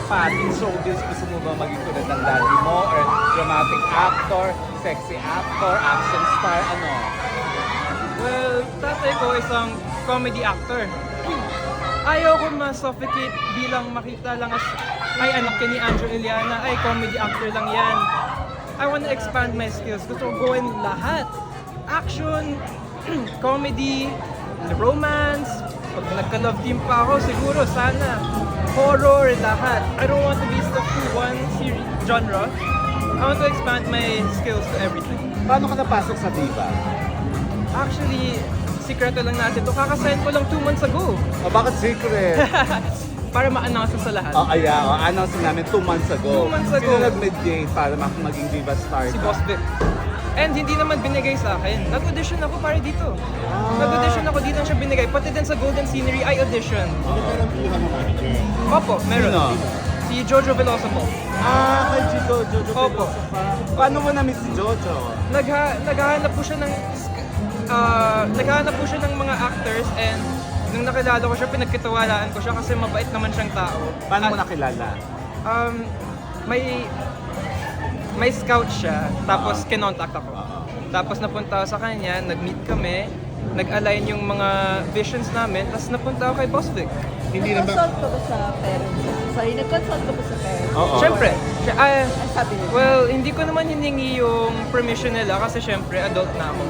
path in showbiz? Gusto mo ba maging tulad ng daddy mo? Or dramatic actor, sexy actor, action star, ano? Well, tatay ko isang comedy actor. Ayaw ko ma-suffocate bilang makita lang as, ay anak ka ni Andrew Iliana, ay comedy actor lang yan. I want to expand my skills. Gusto ko gawin lahat. Action, comedy, romance, pag nagka-love team pa ako, siguro, sana. Horror, lahat. I don't want to be stuck to one genre. I want to expand my skills to everything. Paano ka napasok sa Diva? Actually, sikreto lang natin to. Kakasign ko lang 2 months ago. O bakit secret? Para ma-announce sa lahat. Announce namin 2 months ago. 2 months ago. Sino nag-mediate para maging Diva star Si ka? Boss Vic. And hindi naman binigay sa akin. Nag-audition ako para dito. Nag-audition ako, dito siya binigay. Pati din sa Golden Scenery, I audition. Opo, meron. Sino? Si Jojo Veloso po. Kay Jojo Opo. Paano mo na-miss si Jojo? Naghahanap po siya ng mga actors, and nung nakilala ko siya, pinagkatiwalaan ko siya kasi mabait naman siyang tao. Paano mo nakilala? May scout siya, tapos kinontact ako. Tapos napunta ako sa kanya, nag-meet kami, nag-align yung mga visions namin, tapos napunta ako kay Boss Vic. Hindi na ba? Nag-consult ka ba sa parents? Sorry, nag-consult ka ba sa parents? Oo. Siyempre, Ang sabi nila? well, hindi ko naman hiningi yung permission nila kasi syempre adult na ako.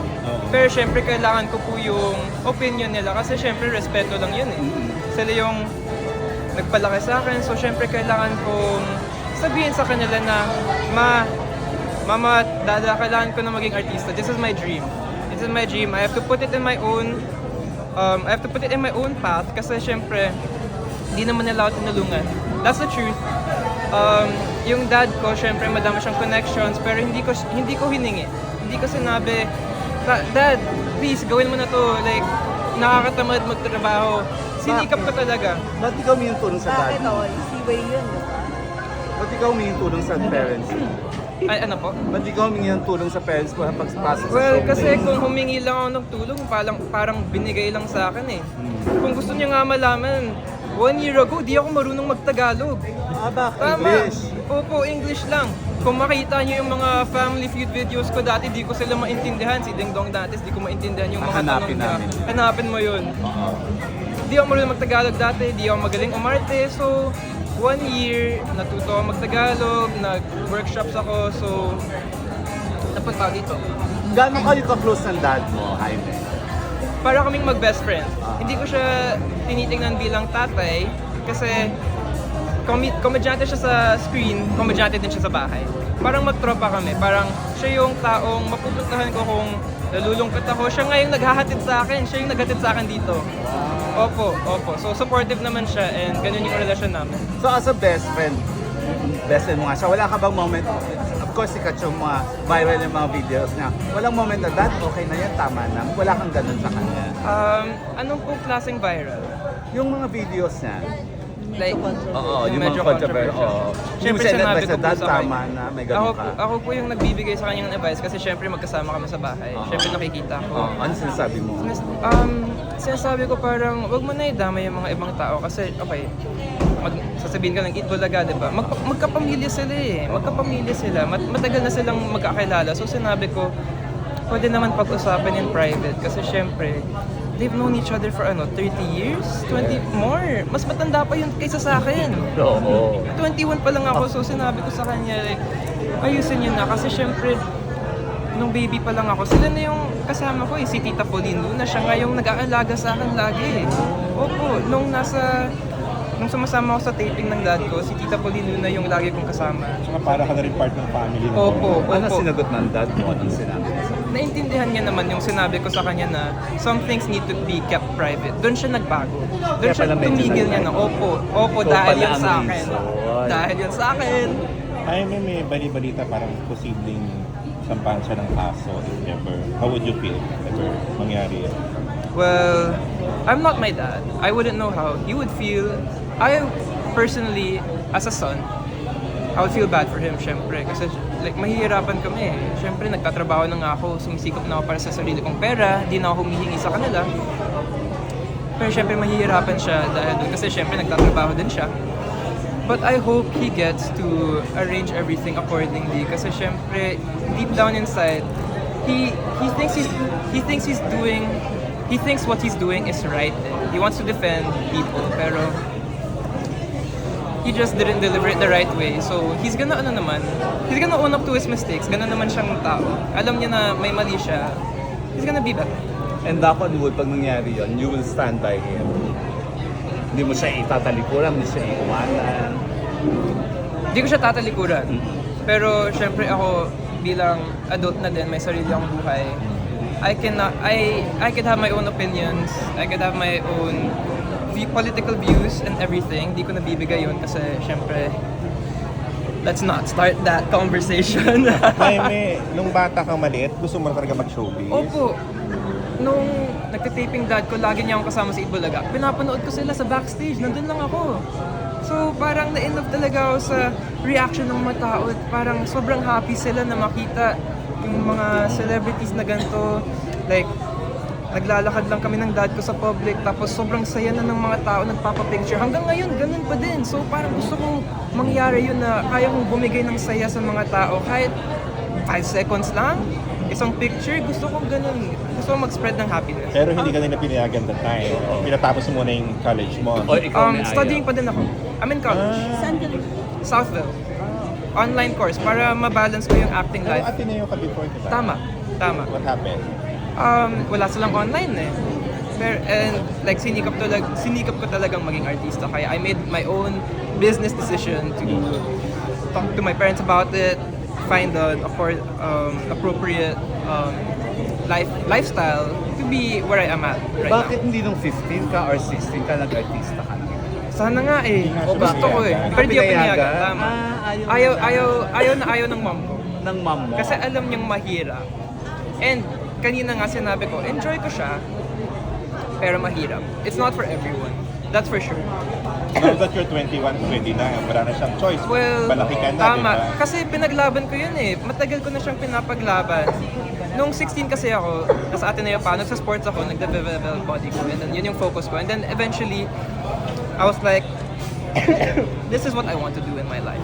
Pero syempre kailangan ko po yung opinion nila kasi syempre respeto lang yun eh. Sila yung nagpalaki sa akin, so syempre kailangan kong sabihin sa kanila na Mama, Dada, kailangan ko na maging artista. This is my dream. This is my dream. I have to put it in my own path kasi syempre hindi naman nila ako tinulungan. That's the truth. Yung dad ko, syempre madami siyang connections pero hindi ko hiningi. Hindi ko sinabi, Dad, please gawin mo na to. Like, nakakatamad magtrabaho. Sinikap ko talaga. Ba't ikaw humingi ng tulong sa Bakit daddy? ako? Easy way yun, di ba? Ba't ikaw humingi ng tulong sa parents mo? Ay, ano po? Ba't ikaw humingi ng tulong sa parents mo pagpasok sa Well, showbiz? kasi kung humingi lang ako ng tulong, parang binigay lang sa akin eh. Kung gusto niya nga malaman, 1 year ago, di ako marunong magtagalog. Bakit? Tama. English? Opo, English lang. Kung makita niyo yung mga family feud videos ko dati, di ko sila maintindihan. Si Ding Dong dati, di ko maintindihan yung mga Hanapin tanong niya. namin. Hanapin mo yun. Oo. Di ako marunong magtagalog dati, di ako magaling umarte. So, 1 year, natuto ako magtagalog, nag-workshops ako, so napunta ako dito. Gano'n kayo ka-close ng dad mo, Jaime? Para kaming mag-best friend. Hindi ko siya tinitingnan bilang tatay kasi komedyante siya sa screen, komedyante din siya sa bahay. Parang magtropa kami, parang siya yung taong mapupuntahan ko kung nalulungkot ako. Siya nga yung naghahatid sa akin, siya yung naghatid sa akin dito. Opo. So supportive naman siya and ganun yung relasyon namin. So as a best friend mo nga siya, wala ka bang moment, of course sikat yung mga viral yung mga videos niya, walang moment na dad, okay na yan, tama na, wala kang ganun sa kanya. Anong pong klaseng viral? Yung mga videos niya, Like, oo, yung medyo mga controversial. controversial. Siyempre Siyempre, sinabi ko po dad, sa tama kanya. na, may ganun ka. Ako po yung nagbibigay sa kanya ng advice kasi syempre magkasama kami sa bahay. Syempre nakikita ko. Ano sinasabi mo? Sinasabi ko parang wag mo na idamay yung mga ibang tao kasi okay, sasabihin ka ng Itbulaga, di ba? Magkapamilya sila eh. Magkapamilya sila. Matagal na silang magkakilala. So sinabi ko, pwede naman pag-usapan in private kasi syempre, they've known each other for 30 years? 20 more? Mas matanda pa yun kaysa sa akin. Oo. 21 pa lang ako, so sinabi ko sa kanya, like, ayusin yun na. Kasi syempre, nung baby pa lang ako, sila na yung kasama ko si Tita Pauline Luna. Siya nga yung nag-aalaga sa akin lagi. Opo, nung sumasama ako sa taping ng dad ko, si Tita Pauline Luna yung lagi kong kasama. Saka para ka na rin part ng family. Opo. Ano sinagot ng dad mo? Anong sinabi niya? Naintindihan niya naman yung sinabi ko sa kanya na some things need to be kept private. Doon siya nagbago. Doon Kaya siya pala medyo tumigil niya na, opo, So, dahil pala yan ang sa akin. reason. Dahil yan sa akin. Ay, may bali-balita parang posibleng sampahan siya ng kaso if ever. How would you feel if ever mangyari yan? Well, I'm not my dad. I wouldn't know how he would feel. I personally, as a son, I would feel bad for him, syempre. Kasi like, mahihirapan kami eh. Syempre, nagtatrabaho na nga ako, sumisikap na ako para sa sarili kong pera, di na ako humihingi sa kanila. Pero syempre, mahihirapan siya dahil doon. Kasi syempre, nagtatrabaho din siya. But I hope he gets to arrange everything accordingly. Kasi syempre, deep down inside, he thinks what he's doing is right. He wants to defend people, pero he just didn't deliver it the right way. So he's gonna he's gonna own up to his mistakes. Ganun naman siyang tao. Alam niya na may mali siya. He's gonna be better. And knock on wood, pag nangyari yun, you will stand by him. Hindi mo siya itatalikuran, hindi siya iiwanan. Hindi ko siya tatalikuran. Pero syempre ako bilang adult na din, may sarili akong buhay. I could have my own opinions. I could have my own political views and everything. Hindi ko nabibigay yun kasi syempre let's not start that conversation. Jaime, nung bata kang maliit, gusto mo na talaga mag-showbiz? Opo. Nung nagtitaping dad ko, lagi niya akong kasama sa Itbulaga. Pinapanood ko sila sa backstage, nandun lang ako. So parang na-inlove talaga ako sa reaction ng mga tao. At parang sobrang happy sila na makita yung mga celebrities na ganito. Like, naglalakad lang kami ng dad ko sa public, tapos sobrang saya na ng mga tao nagpapapicture. Hanggang ngayon, ganun pa din. So parang gusto kong mangyari yun na kaya kong bumigay ng saya sa mga tao. Kahit 5 seconds lang, isang picture, gusto kong ganun. Gusto kong mag-spread ng happiness. Pero hindi ka nila pinayagan that time. Pinatapos mo na yung college mo. O ikaw may Studying ayaw. pa din ako. I'm in college. Saan ka Southville. Online course para ma-balance ko yung acting Ano life. Ateneo ka before, diba? Tama. What happened? Wala silang online eh. And like sinikap ko talagang maging artista, kaya I made my own business decision to talk to my parents about it, find the appropriate lifestyle to be where I am at right Bakit now. hindi nung 15 ka or 16 ka nag-artista ka? Sana nga eh. Hindi nga siya Gusto ko eh. pinayagan. Pero di ako Pinayagan? pinayagan. Tama. Ayaw ng mom ko. Ng mom mo? Kasi alam niyang mahirap. And kanina nga sinabi ko, enjoy ko siya, pero mahirap. It's not for everyone. That's for sure. Now that you're 21, pwede na. Wala na siyang choice. Well, Malaki ka na, tama. diba? Kasi pinaglaban ko yun eh. Matagal ko na siyang pinapaglaban. Nung 16 kasi ako, nasa Ateneo pa, nagsa-sports ako, nagde-develop body ko, and then yun yung focus ko. And then eventually, I was like, this is what I want to do in my life.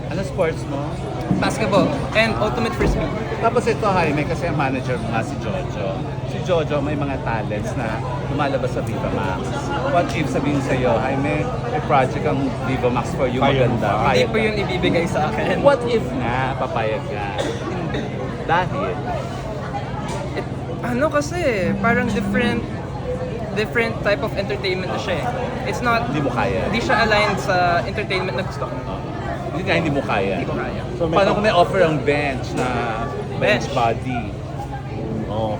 Ano sports mo? Basketball and ultimate frisbee. Tapos ito, Jaime, kasi ang manager mo nga si Jojo. Si Jojo may mga talents na lumalabas sa Viva Max. What if sabihin sa'yo, Jaime, may project ang Viva Max for you, Kaya maganda. mo ba? Hindi Kaya po ka. yun ibibigay sa akin. What if nga, papayag ka? Dahil, Ano kasi, parang different type of entertainment na siya eh. It's not, hindi mo kaya. hindi siya aligned sa entertainment na gusto ko. Hindi nga, hindi mo kaya. Hindi ko kaya. So, may Paano kung may offer ang bench na bench Bench? body? Oh.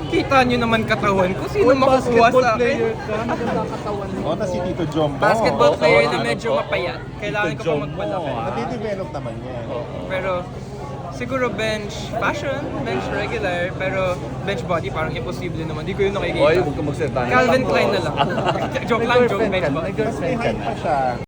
Kita nyo naman katawan ko. Sino Uy, makukuha basketball sa akin? player ka. maganda katawan mo? Oh, tas si Tito Jombo. Basketball Oo, player oo, na ano medyo po? mapayat. Kailangan ko Tito pa Jom magpalaki. mo, ah. Nadidevelop naman yan. Pero siguro bench fashion, bench regular, pero bench body parang imposible naman. Di ko yun Oy, nakikita. huwag ka magsalita. ng Calvin tangos. Klein na lang. Joke May lang, joke, girlfriend bench ka na. body. May Mas may girlfriend ka height na. pa siya.